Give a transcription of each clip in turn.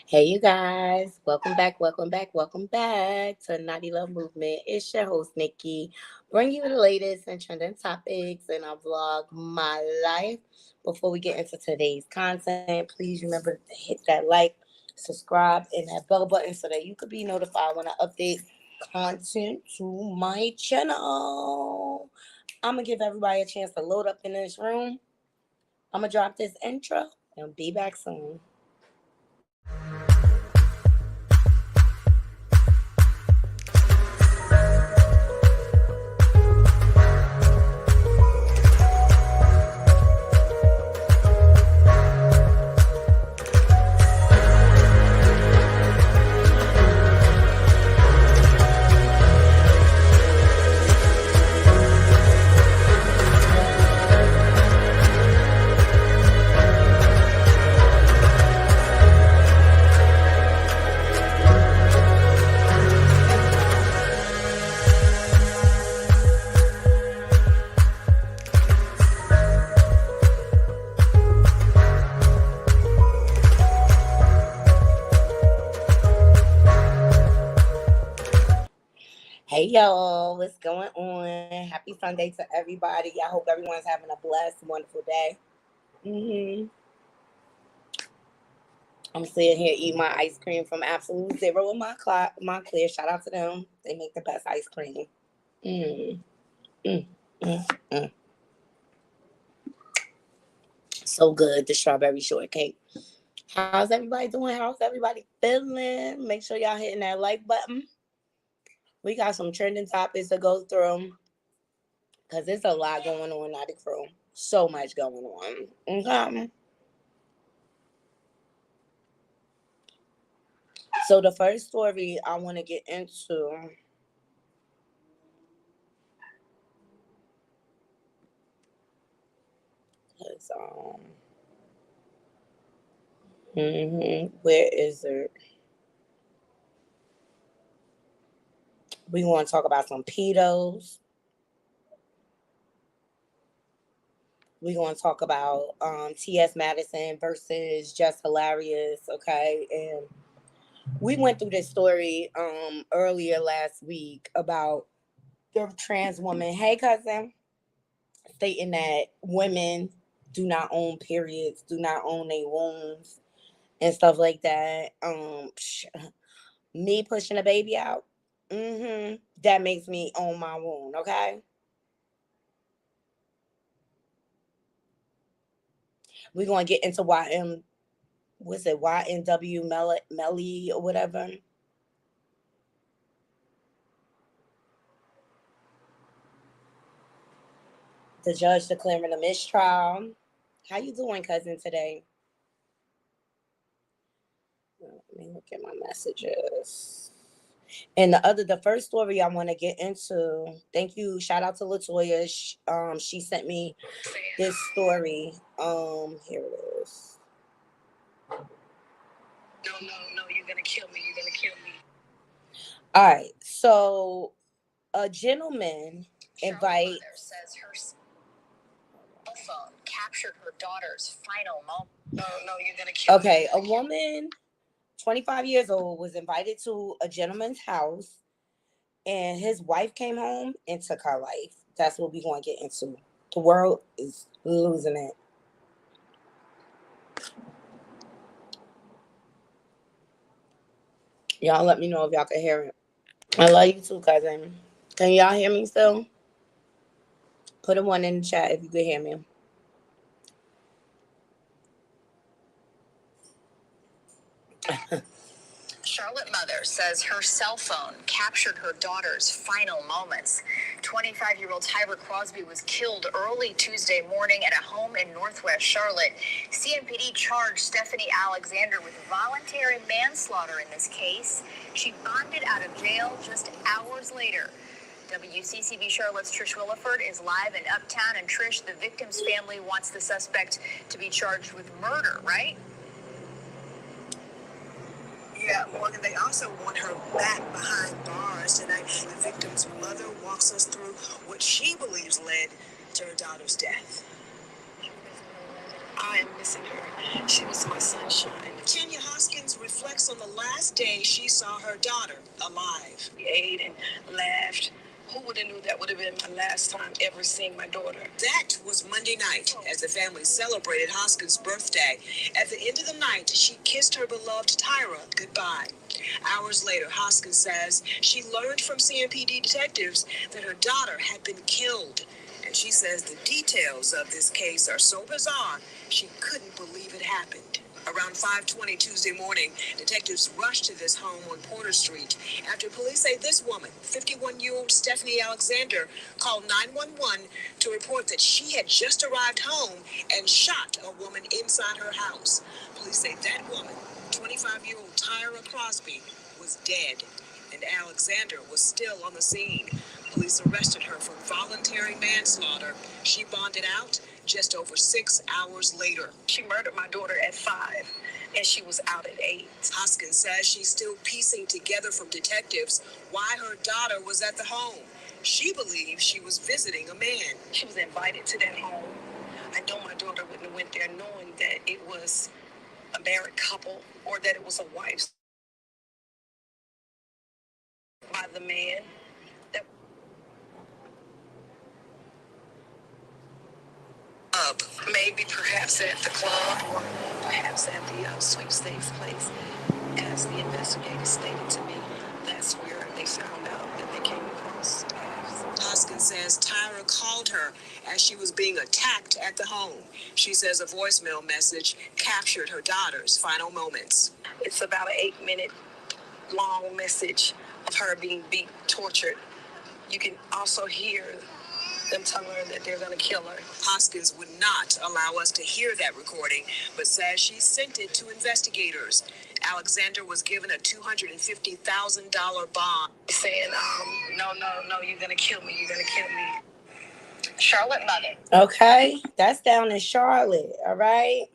Hey, you guys. Welcome back to Naughty Love Movement. It's your host, Nikki, bring you the latest and trending topics in our vlog, My Life. Before we get into today's content, please remember to hit that like, subscribe, and that bell button so that you could be notified when I update content to my channel. I'm going to give everybody a chance to load up in this room. I'm going to drop this intro and be back soon. Hey y'all, what's going on? Happy Sunday to everybody. I hope everyone's having a blessed, wonderful day. hmm I'm sitting here eating my ice cream from Absolute Zero with my Clear. Shout out to them. They make the best ice cream. Mm, mm, mm, mm. So good, the strawberry shortcake. How's everybody doing? How's everybody feeling? Make sure y'all hitting that like button. We got some trending topics to go through because there's a lot going on, not the crew. So much going on. Okay. So the first story I want to get into is where is it? We want to talk about some pedos. We going to talk about T.S. Madison versus Just Hilarious, okay? And we went through this story earlier last week about the trans woman. Hey, cousin, stating that women do not own periods, do not own their wombs, and stuff like that. Me pushing a baby out, that makes me own my womb, okay? We're going to get into what's it, YNW Melly or whatever. The judge declaring a mistrial. How you doing, cousin, today? Let me look at my messages. And the first story I want to get into. Thank you. Shout out to Latoya. She sent me this story. Here it is. No, you're gonna kill me. You're gonna kill me. All right. So a gentleman invite. Says her cell phone captured her daughter's final moment. No, you're gonna kill me. Okay, a woman, 25 years old, was invited to a gentleman's house, and his wife came home and took her life. That's what we're going to get into. The world is losing it. Y'all let me know if y'all can hear it. I love you too, cousin. Can y'all hear me still? Put a one in the chat if you can hear me. Charlotte mother says her cell phone captured her daughter's final moments. 25-year-old Tyra Crosby was killed early Tuesday morning at a home in Northwest Charlotte. CMPD charged Stephanie Alexander with voluntary manslaughter in this case. She bonded out of jail just hours later. WCCB Charlotte's Trish Williford is live in Uptown. And Trish, the victim's family wants the suspect to be charged with murder, right? Yeah, Morgan, they also want her back behind bars tonight. The victim's mother walks us through what she believes led to her daughter's death. I am missing her. She was my sunshine. Kenya Hoskins reflects on the last day she saw her daughter alive. We ate and laughed. Who would have knew that would have been my last time ever seeing my daughter? That was Monday night as the family celebrated Hoskins' birthday. At the end of the night, she kissed her beloved Tyra goodbye. Hours later, Hoskins says she learned from CMPD detectives that her daughter had been killed. And she says the details of this case are so bizarre, she couldn't believe it happened. Around 5:20 Tuesday morning, detectives rushed to this home on Porter Street after police say this woman, 51-year-old Stephanie Alexander, called 911 to report that she had just arrived home and shot a woman inside her house. Police say that woman, 25-year-old Tyra Crosby, was dead, and Alexander was still on the scene. Police arrested her for voluntary manslaughter. She bonded out just over 6 hours later. She murdered my daughter at 5, and she was out at 8. Hoskins says she's still piecing together from detectives why her daughter was at the home. She believes she was visiting a man. She was invited to that home. I know my daughter wouldn't have went there knowing that it was a married couple or that it was a wife by the man. That maybe perhaps at the club or perhaps at the sweepstakes place. As the investigators stated to me, that's where they found out that they came across paths. Hoskins says Tyra called her as she was being attacked at the home. She says a voicemail message captured her daughter's final moments. It's about an 8-minute long message of her being beat, tortured. You can also hear them telling her that they're going to kill her. Hoskins would not allow us to hear that recording, but says she sent it to investigators. Alexander was given a $250,000 bond, saying, no, you're going to kill me, you're going to kill me. Charlotte mother. Okay, that's down in Charlotte, all right?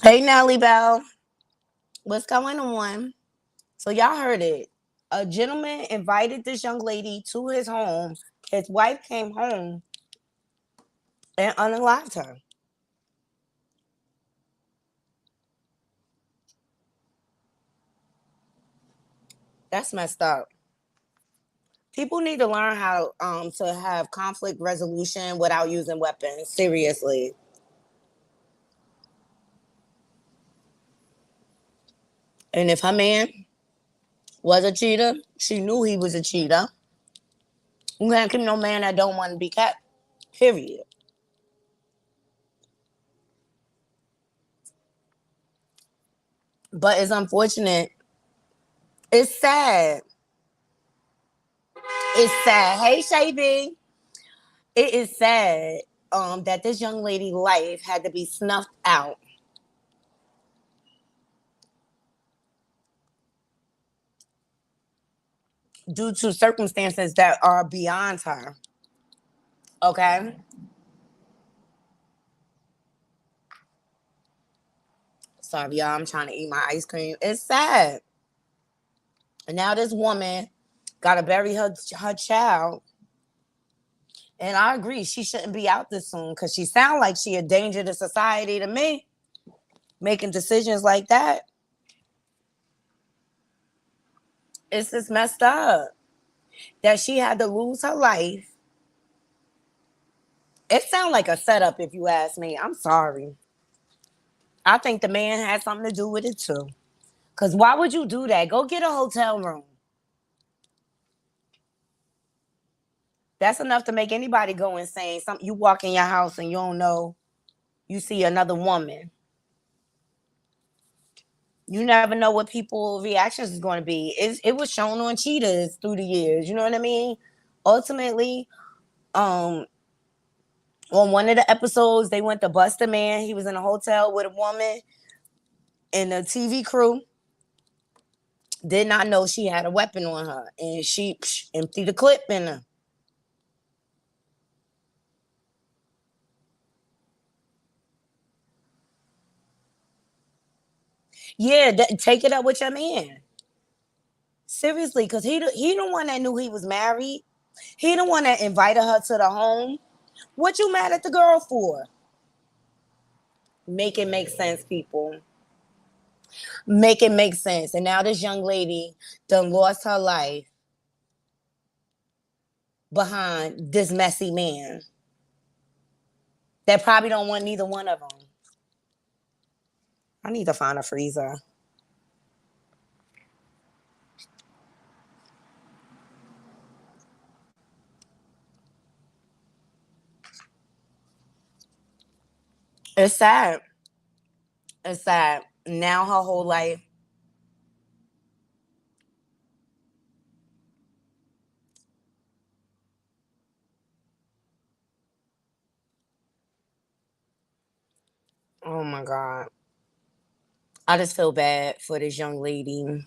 Hey, Nelly Bell. What's going on? So y'all heard it. A gentleman invited this young lady to his home. His wife came home and unalived her. That's messed up. People need to learn how to have conflict resolution without using weapons. Seriously. And if her man was a cheater, she knew he was a cheater. You can't keep no man that don't want to be kept. Period. But it's unfortunate. It's sad. It's sad. Hey, Shavy. It is sad that this young lady's life had to be snuffed out due to circumstances that are beyond her. Okay? Sorry, y'all. I'm trying to eat my ice cream. It's sad. And now this woman got to bury her child. And I agree, she shouldn't be out this soon because she sounds like she a danger to society to me, making decisions like that. It's just messed up that she had to lose her life. It sounds like a setup, if you ask me. I'm sorry. I think the man had something to do with it too. Because why would you do that? Go get a hotel room. That's enough to make anybody go insane. You walk in your house and you don't know, you see another woman. You never know what people's reactions is going to be. It was shown on Cheetahs through the years. You know what I mean? Ultimately, on one of the episodes, they went to bust a man. He was in a hotel with a woman, and the TV crew did not know she had a weapon on her, and she emptied the clip in her. Yeah, take it up with your man. Seriously, because he the one that knew he was married. He the one that invited her to the home. What you mad at the girl for? Make it make sense, people. Make it make sense. And now this young lady done lost her life behind this messy man that probably don't want neither one of them. I need to find a freezer. It's sad. It's sad. Now her whole life. Oh my God. I just feel bad for this young lady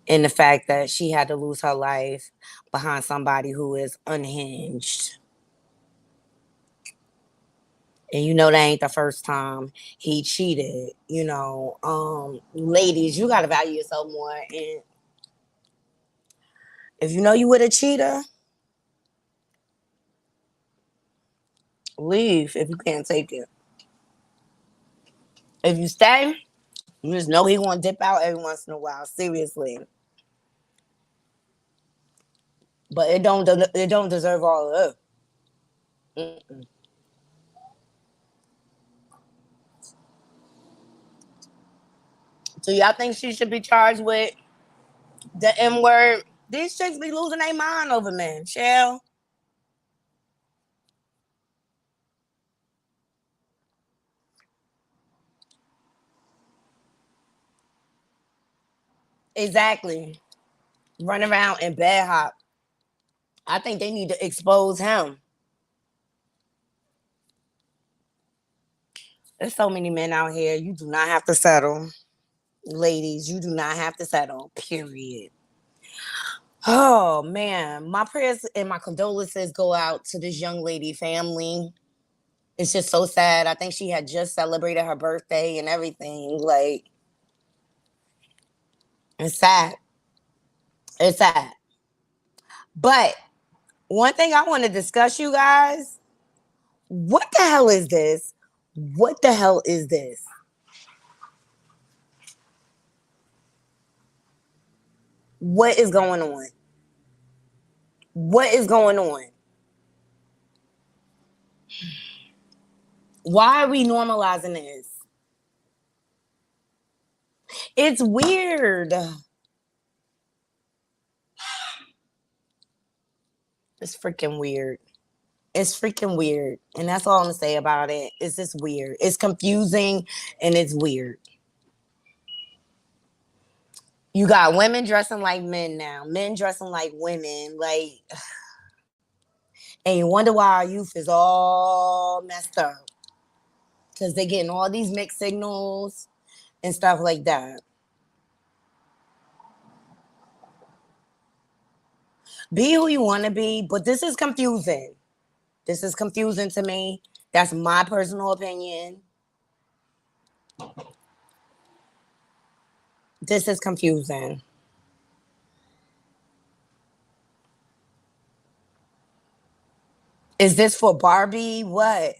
and the fact that she had to lose her life behind somebody who is unhinged. And you know that ain't the first time he cheated. Ladies, you gotta value yourself more. And if you know you with a cheater, leave if you can't take it. If you stay, you just know he gonna dip out every once in a while. Seriously. But it don't deserve all of it. Mm-mm. So y'all think she should be charged with the M word? These chicks be losing their mind over men. Shell. Exactly. Run around and bad hop. I think they need to expose him. There's so many men out here. You do not have to settle. Ladies, you do not have to settle. Period. Oh man. My prayers and my condolences go out to this young lady family. It's just so sad. I think she had just celebrated her birthday and everything. Like, it's sad. It's sad. But one thing I want to discuss, you guys, what the hell is this? What the hell is this? What is going on? What is going on? Why are we normalizing this? It's weird. It's freaking weird. It's freaking weird. And that's all I'm going to say about it. It's just weird. It's confusing and it's weird. You got women dressing like men now, men dressing like women. Like, and you wonder why our youth is all messed up. Because they're getting all these mixed signals and stuff like that. Be who you want to be, but this is confusing. This is confusing to me. That's my personal opinion. This is confusing. Is this for Barbie? What?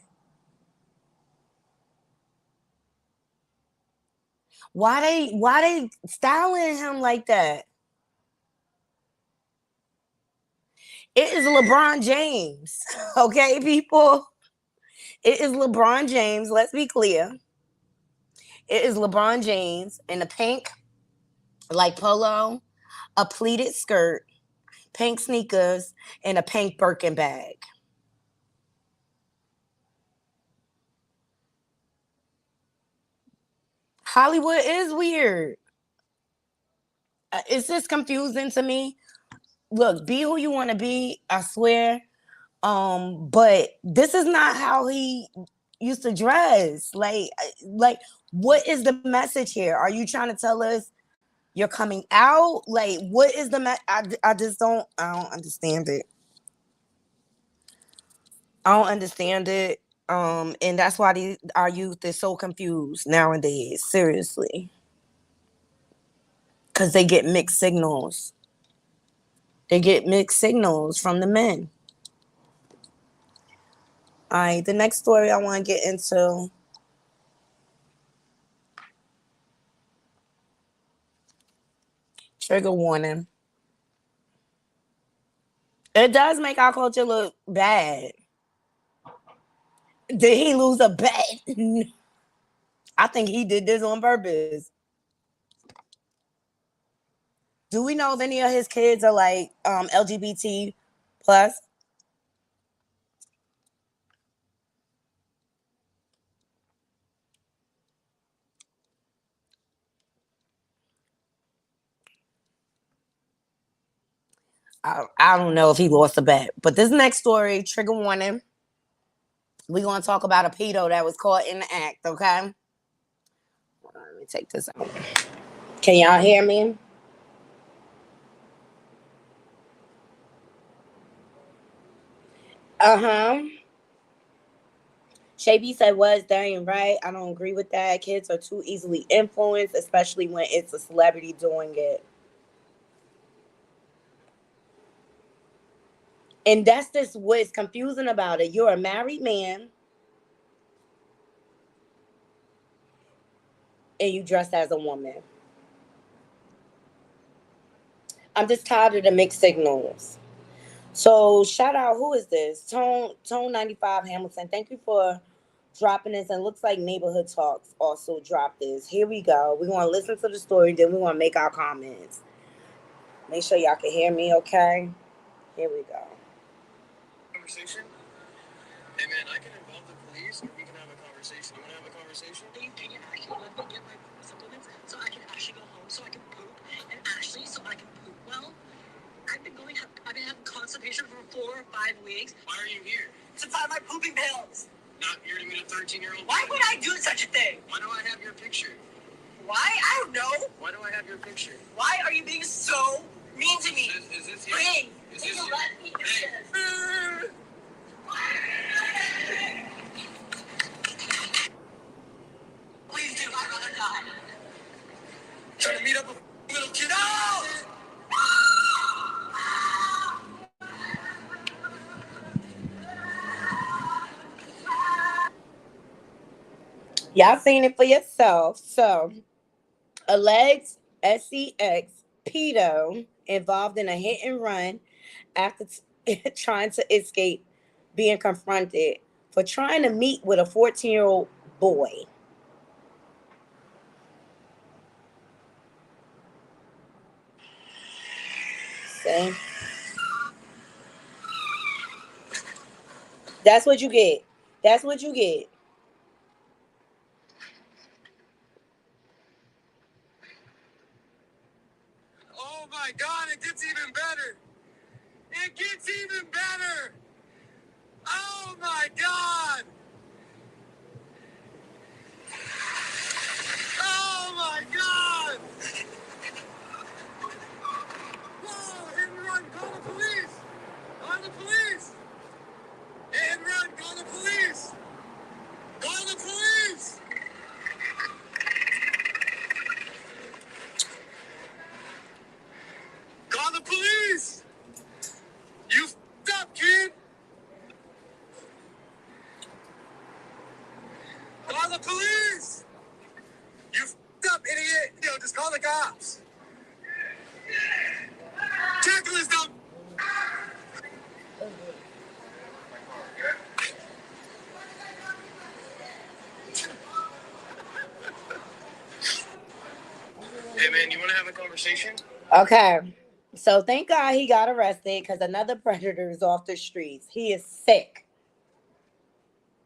Why they styling him like that? It is LeBron James. Okay, people? It is LeBron James. Let's be clear. It is LeBron James in a pink, like polo, a pleated skirt, pink sneakers, and a pink Birkin bag. Hollywood is weird. It's just confusing to me. Look, be who you want to be. I swear. But this is not how he used to dress. Like, what is the message here? Are you trying to tell us you're coming out? Like, what is the I just don't. I don't understand it. I don't understand it. And that's why our youth is so confused nowadays. Seriously, because they get mixed signals. They get mixed signals from the men. All right, the next story I want to get into. Trigger warning. It does make our culture look bad. Did he lose a bet? I think he did this on purpose. Do we know if any of his kids are like LGBT plus? I don't know if he lost a bet. But this next story, trigger warning. We're going to talk about a pedo that was caught in the act, okay? Let me take this out. Can y'all hear me? Uh-huh. Shay said, was Darian right? I don't agree with that. Kids are too easily influenced, especially when it's a celebrity doing it. And that's just what's confusing about it. You're a married man and you dress as a woman. I'm just tired of the mixed signals. So shout out, who is this? Tone 95 Hamilton. Thank you for dropping this. And looks like Neighborhood Talks also dropped this. Here we go. We're going to listen to the story, then we're going to make our comments. Make sure y'all can hear me, okay? Here we go. Conversation? Hey man, I can involve the police or we can have a conversation. You want to have a conversation? Can you actually let me get my supplements so I can actually go home so I can poop and actually so I can poop well? I've been having constipation for 4 or 5 weeks. Why are you here? To find my pooping pills. Not here to meet a 13-year-old? Why would I do such a thing? Why do I have your picture? Why? I don't know. Why do I have your picture? Why are you being so mean to me? Is this you? Please. Is this You you? let me do Hey. this. Please do. I'd rather die. Trying to meet up a little kid? No! Y'all seen it for yourself. So, alleged SEX pedo involved in a hit and run after trying to escape being confronted for trying to meet with a 14-year-old boy. See? That's what you get. That's what you get. Oh my god, it gets even better! It gets even better! Oh my god! Oh my god! Whoa, hit and run, call the police! Call the police! Hit and run, call the police! Call the police! Call the police! You f***ed up, kid! Call the police! You f***ed up, idiot! Yo, just call the cops! Tackle is dumb! Hey man, you want to have a conversation? Okay. So thank God he got arrested because another predator is off the streets. He is sick.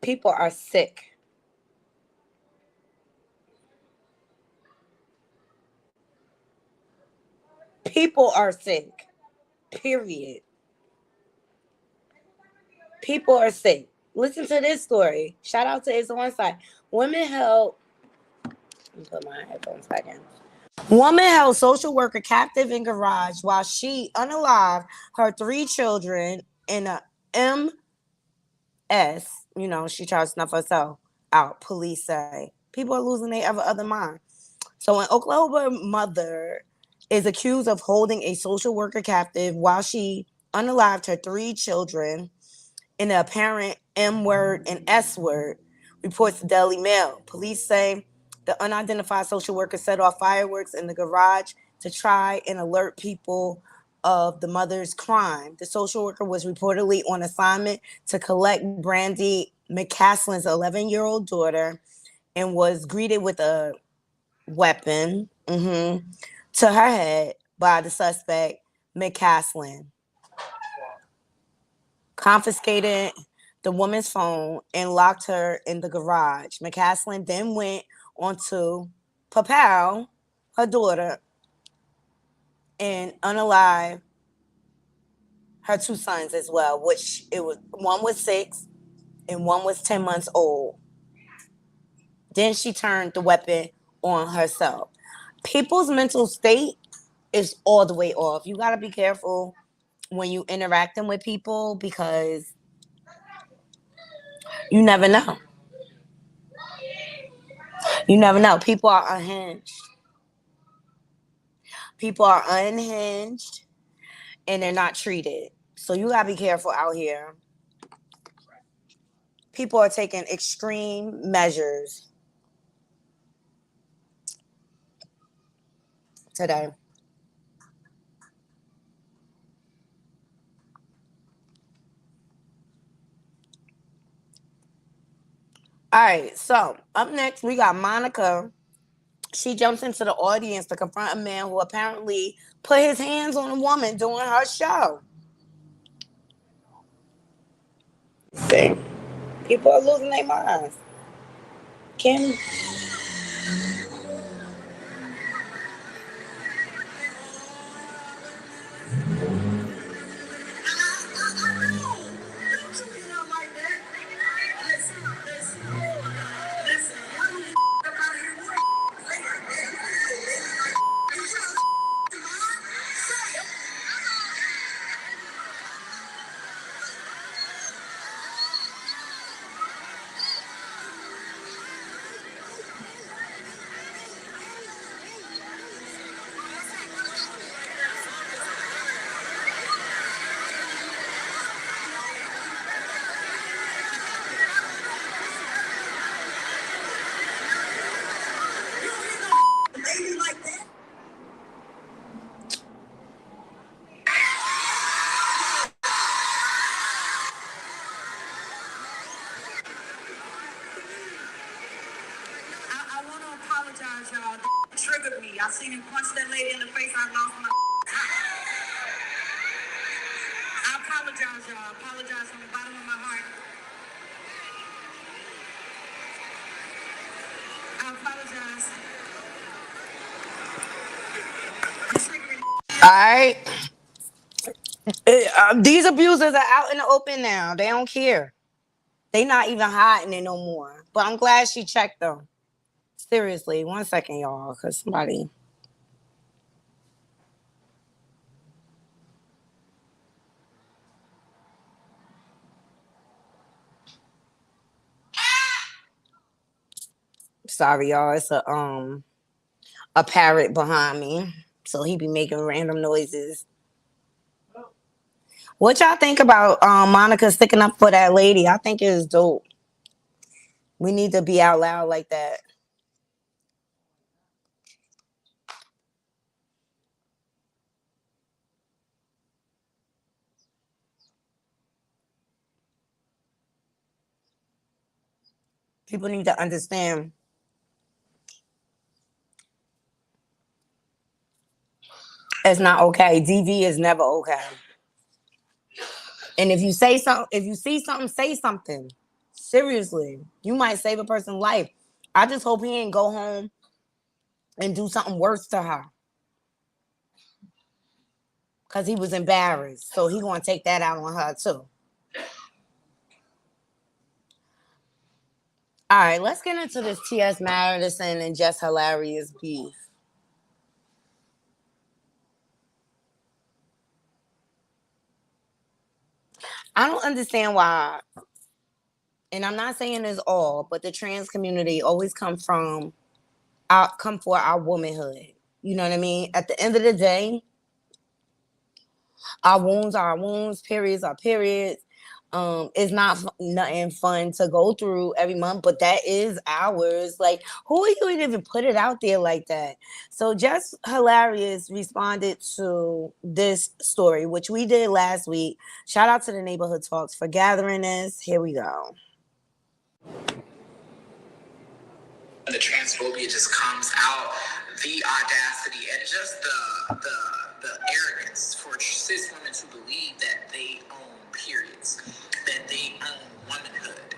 People are sick. People are sick. Period. People are sick. Listen to this story. Shout out to It's On Side. Women held. Let me put my headphones back in. Woman held social worker captive in garage while she unalived her 3 children in a MS. You know, she tried to snuff herself out, police say. People are losing their other mind. So an Oklahoma mother is accused of holding a social worker captive while she unalived her 3 children in the apparent M word and S word, reports the Daily Mail. Police say the unidentified social worker set off fireworks in the garage to try and alert people of the mother's crime. The social worker was reportedly on assignment to collect Brandy McCaslin's 11-year-old daughter and was greeted with a weapon to her head by the suspect, McCaslin. Confiscated the woman's phone and locked her in the garage. McCaslin then went on to Papal, her daughter, and unalive her two sons as well, which it was one was 6 and one was 10 months old. Then she turned the weapon on herself. People's mental state is all the way off. You got to be careful when you interacting with people because you never know. You never know. People are unhinged. People are unhinged and they're not treated. So you gotta be careful out here. People are taking extreme measures today. All right, so up next we got Monica. She jumps into the audience to confront a man who apparently put his hands on a woman during her show. Dang. People are losing their minds. Kim. I want to apologize, y'all. That triggered me. I seen him punch that lady in the face. I lost my. I apologize, y'all. I apologize from the bottom of my heart. I apologize. All right. These abusers are out in the open now. They don't care. They not even hiding it no more. But I'm glad she checked them. Seriously, 1 second, y'all, because somebody. Sorry, y'all. It's a parrot behind me, so he be making random noises. What y'all think about Monica sticking up for that lady? I think it's dope. We need to be out loud like that. People need to understand it's not okay. DV is never okay. And if you say something, if you see something, say something. Seriously, you might save a person's life. I just hope he ain't go home and do something worse to her. Because he was embarrassed. So he gonna take that out on her too. All right, let's get into this T.S. Madison and Just Hilarious beef. I don't understand why, and I'm not saying it's all, but the trans community always come for our womanhood. You know what I mean? At the end of the day, our wounds are our wounds, periods are periods. It's not nothing fun to go through every month, but that is ours. Like, who would you even put it out there like that? So, Just Hilarious responded to this story, which we did last week. Shout out to the Neighborhood Talks for gathering this. Here we go. The transphobia just comes out, the audacity and just the arrogance for cis women to believe that they own periods, that they own womanhood.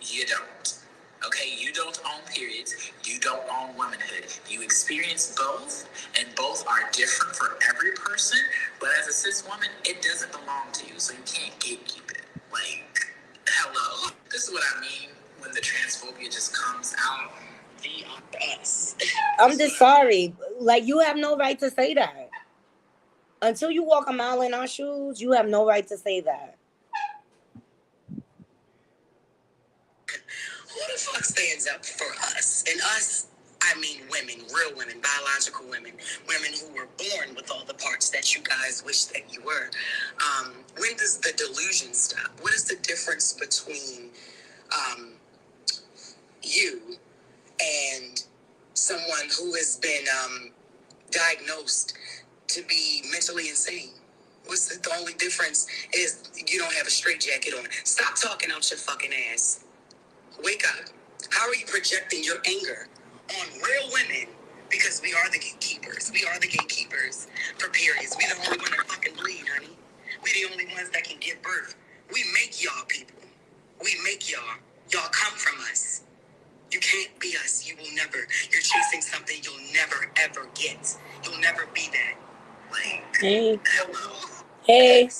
You don't. Okay, you don't own periods. You don't own womanhood. You experience both, and both are different for every person. But as a cis woman, it doesn't belong to you, so you can't gatekeep it. Like, hello. This is what I mean when the transphobia just comes out. Us. I'm just sorry. Like, you have no right to say that. Until you walk a mile in our shoes, you have no right to say that. Who the fuck stands up for us? And us, I mean women, real women, biological women, women who were born with all the parts that you guys wish that you were. When does the delusion stop? What is the difference between you and someone who has been diagnosed to be mentally insane? What's the only difference is you don't have a straitjacket on. Stop talking out your fucking ass. Wake up. How are you projecting your anger on real women? Because we are the gatekeepers. We are the gatekeepers for periods. We the only ones that fucking bleed, honey. We the only ones that can give birth. We make y'all people. We make y'all. Y'all come from us. You can't be us. You will never. You're chasing something you'll never, ever get. You'll never be that. Like, Hey. hello. Hey. What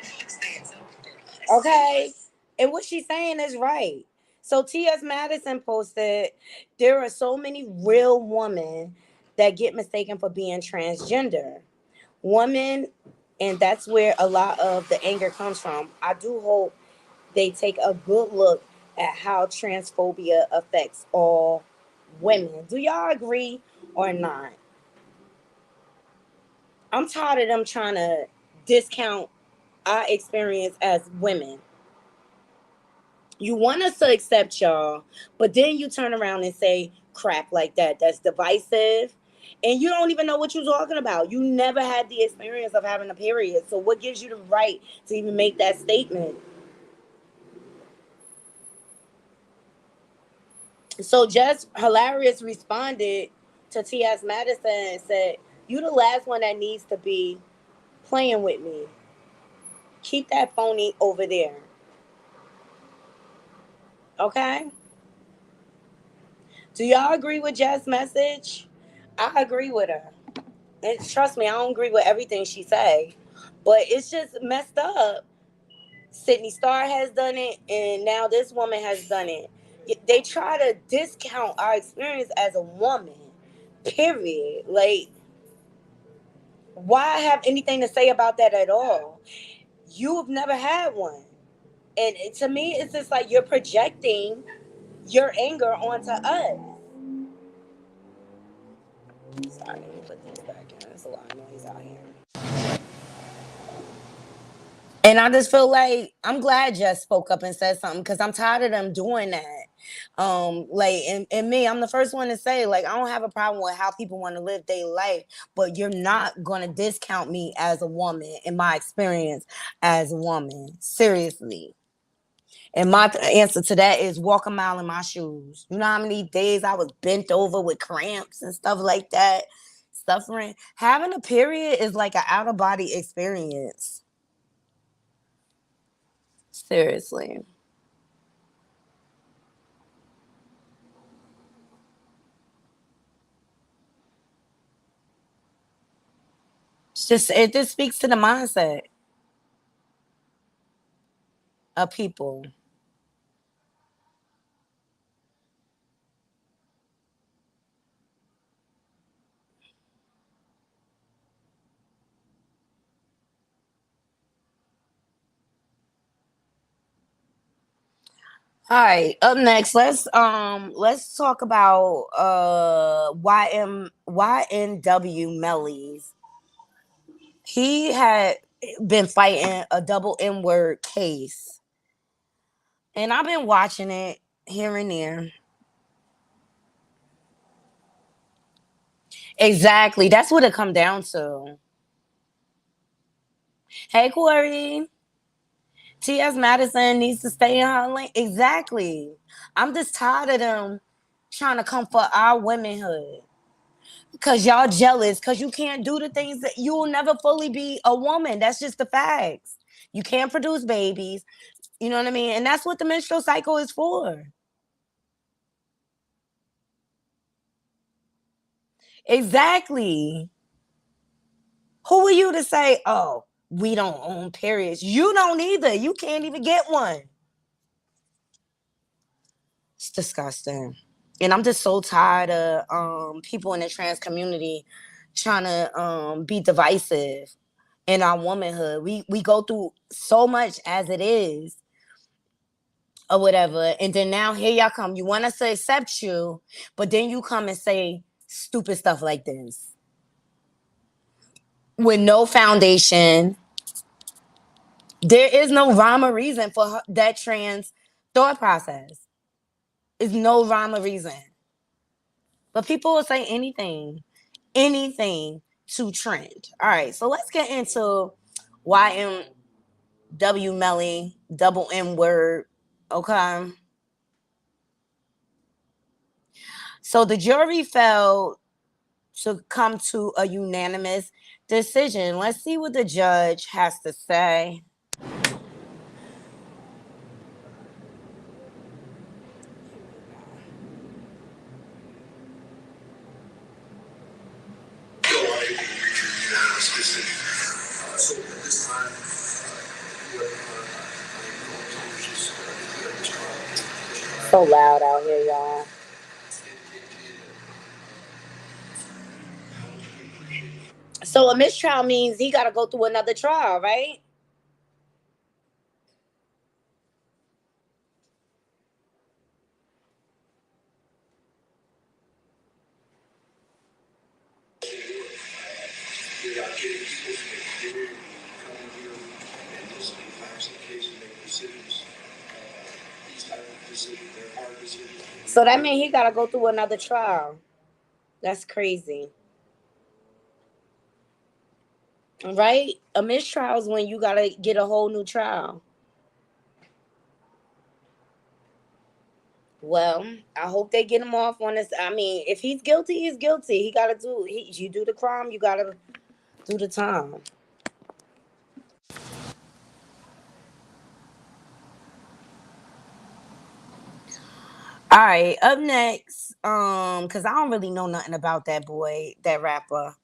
the fuck stands up for us? Okay. And what she's saying is right. So T.S. Madison posted, there are so many real women that get mistaken for being transgender. Women, and that's where a lot of the anger comes from. I do hope they take a good look at how transphobia affects all women. Do y'all agree or not? I'm tired of them trying to discount our experience as women. You want us to accept y'all, but then you turn around and say crap like that. That's divisive. And you don't even know what you're talking about. You never had the experience of having a period. So what gives you the right to even make that statement? So Just Hilarious responded to T.S. Madison and said, you the last one that needs to be playing with me. Keep that phony over there. Okay? Do y'all agree with Jess' message? I agree with her. And trust me, I don't agree with everything she say, but it's just messed up. Sydney Starr has done it, and now this woman has done it. They try to discount our experience as a woman. Period. Like, why have anything to say about that at all? You've never had one, and to me, it's just like you're projecting your anger onto us. Sorry, let me put these back in. There's a lot of noise out here. And I just feel like I'm glad Jess spoke up and said something because I'm tired of them doing that. Like, and me, I'm the first one to say, like, I don't have a problem with how people want to live their life, but you're not gonna discount me as a woman in my experience as a woman. Seriously. And my answer to that is walk a mile in my shoes. You know how many days I was bent over with cramps and stuff like that, suffering. Having a period is like an out of body experience. Seriously. It just speaks to the mindset of people. All right, up next, let's talk about YNW Mellies. He had been fighting a double N-word case. And I've been watching it here and there. Exactly. That's what it come down to. Hey, Corey. T.S. Madison needs to stay in her lane. Exactly. I'm just tired of them trying to come for our womanhood. Because y'all jealous. Because you can't do the things that you'll never fully be a woman. That's just the facts. You can't produce babies. You know what I mean? And that's what the menstrual cycle is for. Exactly. Who are you to say, oh, we don't own periods? You don't either. You can't even get one. It's disgusting. And I'm just so tired of people in the trans community trying to be divisive in our womanhood. We go through so much as it is or whatever. And then now here y'all come. You want us to accept you, but then you come and say stupid stuff like this with no foundation. There is no rhyme or reason for that trans thought process. There's no rhyme or reason. But people will say anything to trend. All right, so let's get into YMW Melly, double M word. Okay. So the jury failed to come to a unanimous decision. Let's see what the judge has to say. So at this time, So loud out here, y'all. So a mistrial means he got to go through another trial, right? without getting people from the community coming here and listening facts and case and make decisions. These type of decisions, they're hard decisions. So that means he got to go through another trial. That's crazy. Right? A mistrial is when you got to get a whole new trial. Well, I hope they get him off on this. I mean, if he's guilty, he's guilty. He got to do. You do the crime, you got to do the time. All right, up next, because I don't really know nothing about that boy, that rapper.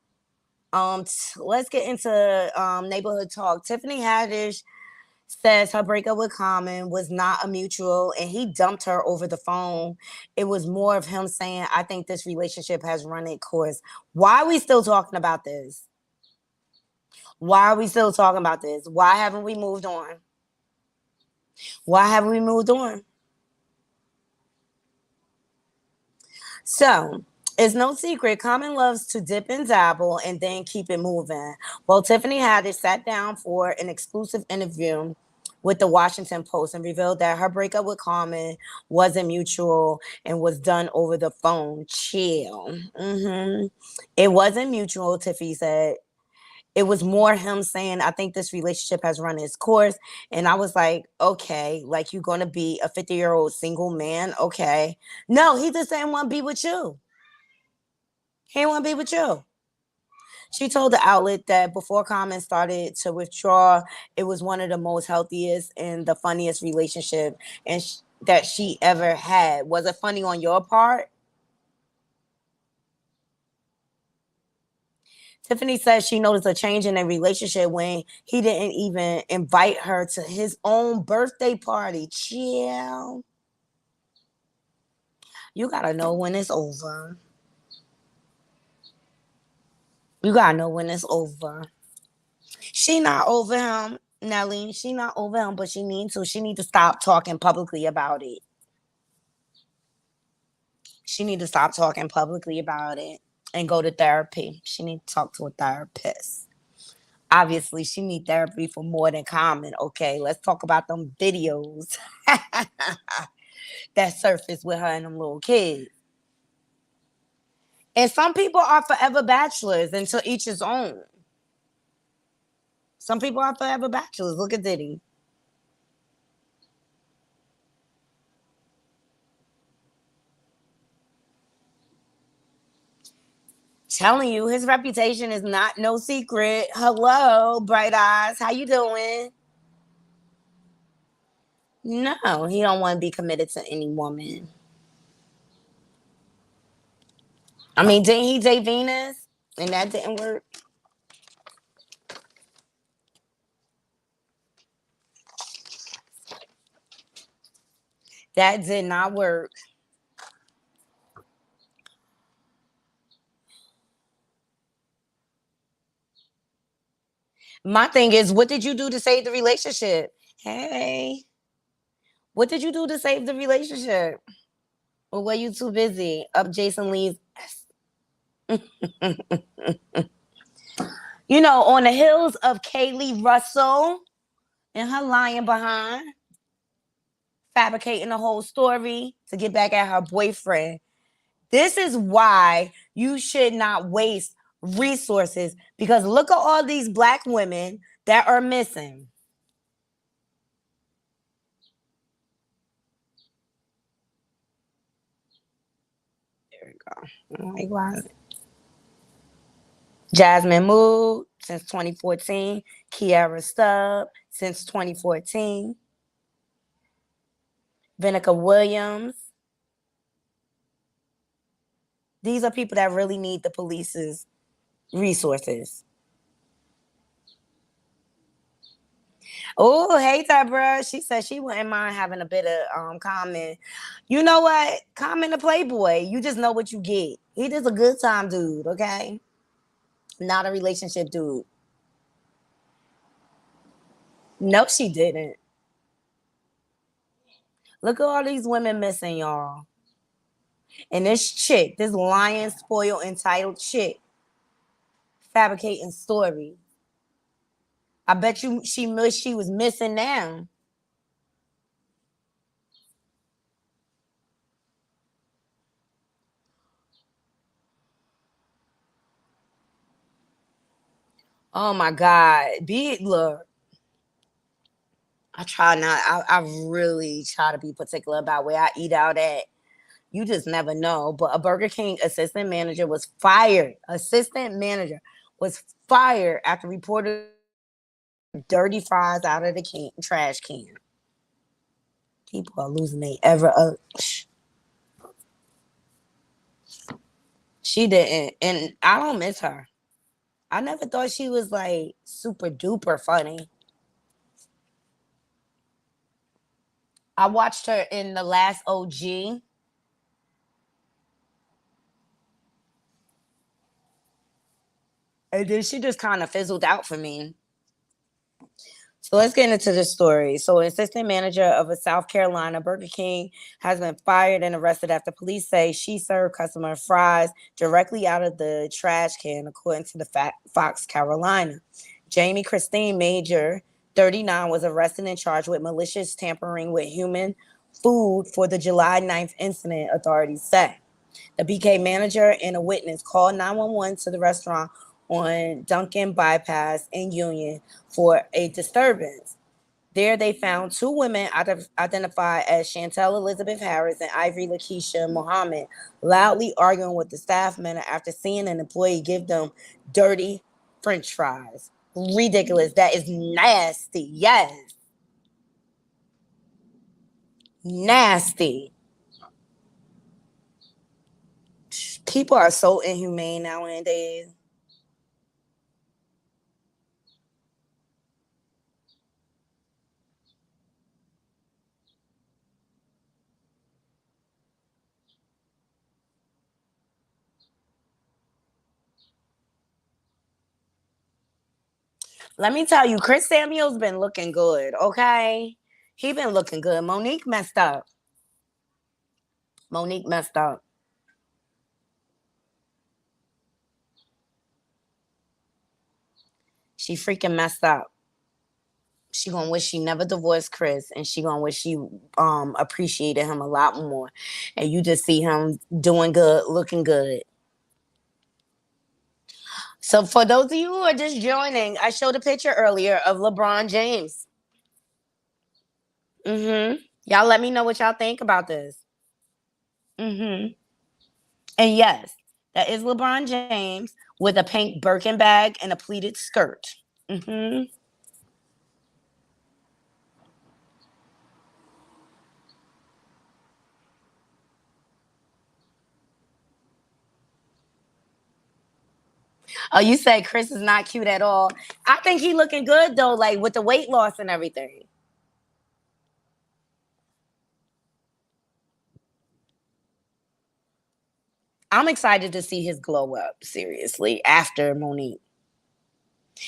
Let's get into neighborhood talk. Tiffany Haddish says her breakup with Common was not a mutual and he dumped her over the phone. It was more of him saying, I think this relationship has run its course. Why are we still talking about this? Why are we still talking about this? Why haven't we moved on? Why haven't we moved on? So, it's no secret, Common loves to dip and dabble and then keep it moving. Well, Tiffany Haddish sat down for an exclusive interview with the Washington Post and revealed that her breakup with Common wasn't mutual and was done over the phone. Chill. It wasn't mutual, Tiffany said. It was more him saying, I think this relationship has run its course. And I was like, okay, like you're going to be a 50-year-old single man? Okay. No, he just didn't want to be with you. He didn't want to be with you. She told the outlet that before Common started to withdraw, it was one of the most healthiest and the funniest relationship that she ever had. Was it funny on your part? Tiffany says she noticed a change in their relationship when he didn't even invite her to his own birthday party. Chill. You gotta know when it's over. You gotta know when it's over. She not over him, Nelly. She not over him, but she needs to. She need to stop talking publicly about it. She need to stop talking publicly about it and go to therapy. She need to talk to a therapist. Obviously, she need therapy for more than Common. Okay, let's talk about them videos that surfaced with her and them little kids. And some people are forever bachelors, and to each his own. Some people are forever bachelors. Look at Diddy. Telling you, his reputation is not no secret. Hello, bright eyes. How you doing? No, he don't want to be committed to any woman. I mean, didn't he date Venus? And that didn't work. That did not work. My thing is, what did you do to save the relationship? Hey, what did you do to save the relationship? Or were you too busy up Jason Lee's? You know, on the heels of Kaylee Russell and her lying behind, fabricating a whole story to get back at her boyfriend. This is why you should not waste resources, because look at all these black women that are missing. There we go. Like, why? Jasmine Mood since 2014. Kiara Stubb since 2014. Vinica Williams. These are people that really need the police's resources. Oh, hey, Deborah. She said she wouldn't mind having a bit of Common. You know what? Common the Playboy. You just know what you get. He just a good time dude, okay? Not a relationship dude. No, she didn't. Look at all these women missing, y'all. And this chick, this lying, spoiled, entitled chick, fabricating stories. I bet you she was missing now. Oh my God. Look, I try not, I really try to be particular about where I eat out at. You just never know. But a Burger King assistant manager was fired. Assistant manager was fired after reported dirty fries out of the trash can. People are losing their ever. She didn't, and I don't miss her. I never thought she was like super duper funny. I watched her in the last OG. And then she just kind of fizzled out for me. So let's get into this story. So, assistant manager of a South Carolina Burger King has been fired and arrested after police say she served customer fries directly out of the trash can, according to the Fox Carolina. Jamie Christine Major, 39, was arrested and charged with malicious tampering with human food for the July 9th incident, authorities say. The BK manager and a witness called 911 to the restaurant on Duncan Bypass in Union for a disturbance. There they found two women identified as Chantel Elizabeth Harris and Ivory Lakeisha Muhammad loudly arguing with the staff member after seeing an employee give them dirty French fries. Ridiculous. That is nasty. Yes. Nasty. People are so inhumane nowadays. Let me tell you, Chris Samuel's been looking good, okay? He been looking good. Monique messed up. Monique messed up. She freaking messed up. She gonna wish she never divorced Chris, and she gonna wish she appreciated him a lot more. And you just see him doing good, looking good. So for those of you who are just joining, I showed a picture earlier of LeBron James. Y'all let me know what y'all think about this. And yes, that is LeBron James with a pink Birkin bag and a pleated skirt. Oh, you say Chris is not cute at all. I think he looking good though, like with the weight loss and everything. I'm excited to see his glow up, seriously, after Monique.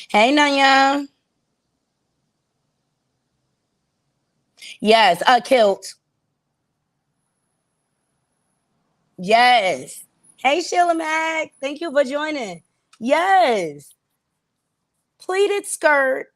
Hey, Nanya. Yes, a kilt. Yes. Hey, Sheila Mac. Thank you for joining. Yes. Pleated skirt